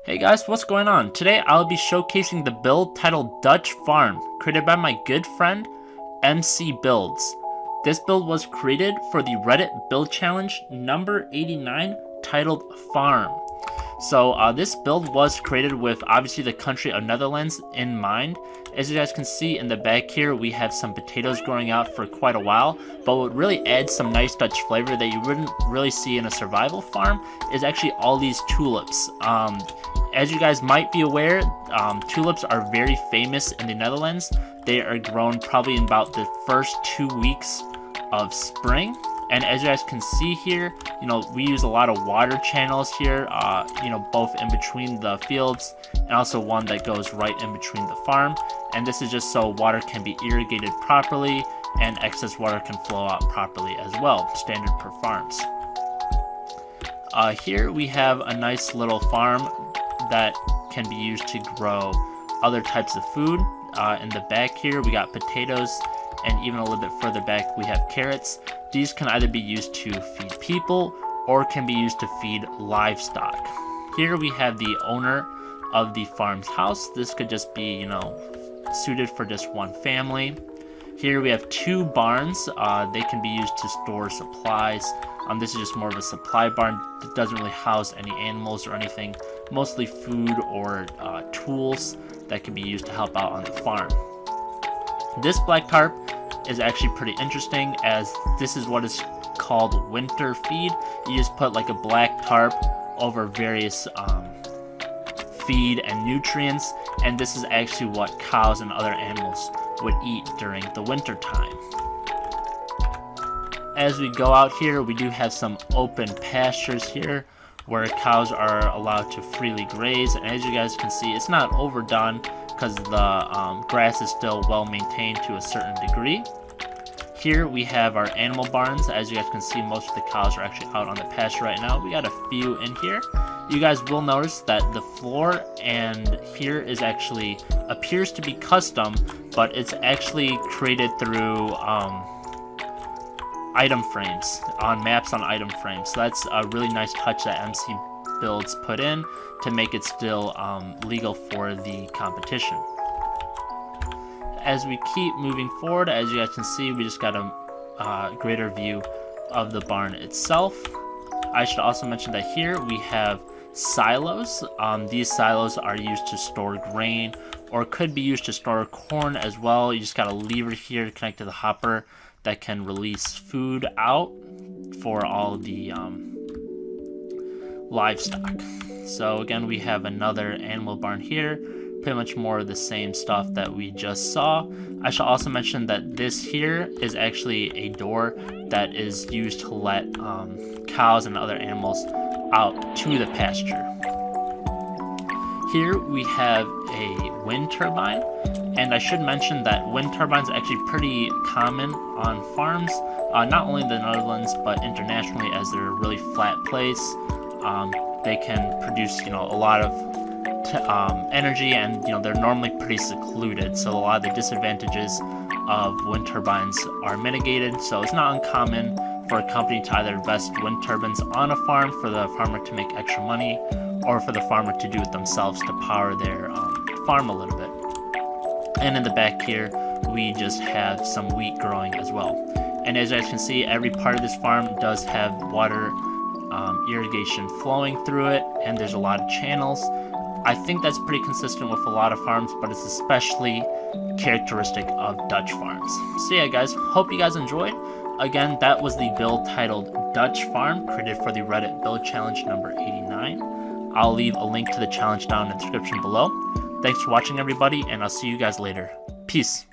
Hey guys, what's going on? Today I'll be showcasing the build titled Dutch Farm, created by my good friend MC Builds. This build was created for the Reddit build challenge number 89 titled Farm. So this build was created with obviously the country of Netherlands in mind. As you guys can see in the back here, we have some potatoes growing out for quite a while, but what really adds some nice Dutch flavor that you wouldn't really see in a survival farm is actually all these tulips. As you guys might be aware, tulips are very famous in the Netherlands. They are grown probably in about the first 2 weeks of spring. And as you guys can see here, we use a lot of water channels here, both in between the fields and also one that goes right in between the farm. And this is just so water can be irrigated properly and excess water can flow out properly as well, standard per farms. Here we have a nice little farm that can be used to grow other types of food. In the back here we got potatoes, and even a little bit further back we have carrots. These can either be used to feed people or can be used to feed livestock. Here we have the owner of the farm's house. This could just be, suited for just one family. Here we have 2 barns. They can be used to store supplies. This is just more of a supply barn. It doesn't really house any animals or anything, mostly food or tools that can be used to help out on the farm. This black tarp is actually pretty interesting, as this is what is called winter feed. You just put like a black tarp over various feed and nutrients, and this is actually what cows and other animals would eat during the winter time. As we go out here, we do have some open pastures here where cows are allowed to freely graze, and as you guys can see, it's not overdone because the grass is still well maintained to a certain degree. Here we have our animal barns. As you guys can see, most of the cows are actually out on the pasture right now. We got a few in here. You guys will notice that the floor and here is actually appears to be custom, but it's actually created through item frames, on maps on item frames. So that's a really nice touch that MC Builds put in to make it still legal for the competition. As we keep moving forward, as you guys can see, we just got a greater view of the barn itself. I should also mention that here we have silos. These silos are used to store grain or could be used to store corn as well. You just got a lever here to connect to the hopper that can release food out for all the livestock. So again, we have another animal barn here, pretty much more of the same stuff that we just saw. I should also mention that this here is actually a door that is used to let cows and other animals out to the pasture. Here we have a wind turbine, and I should mention that wind turbines are actually pretty common on farms, not only in the Netherlands but internationally, as they're a really flat place. They can produce a lot of energy, and they're normally pretty secluded, so a lot of the disadvantages of wind turbines are mitigated. So it's not uncommon for a company to either invest wind turbines on a farm for the farmer to make extra money, or for the farmer to do it themselves to power their farm a little bit. And in the back here we just have some wheat growing as well. And as you guys can see, every part of this farm does have water irrigation flowing through it, and there's a lot of channels. I think that's pretty consistent with a lot of farms, but it's especially characteristic of Dutch farms. So yeah guys, hope you guys enjoyed. Again, that was the build titled Dutch Farm, created for the Reddit build challenge number 89. I'll leave a link to the challenge down in the description below. Thanks for watching everybody, and I'll see you guys later. Peace.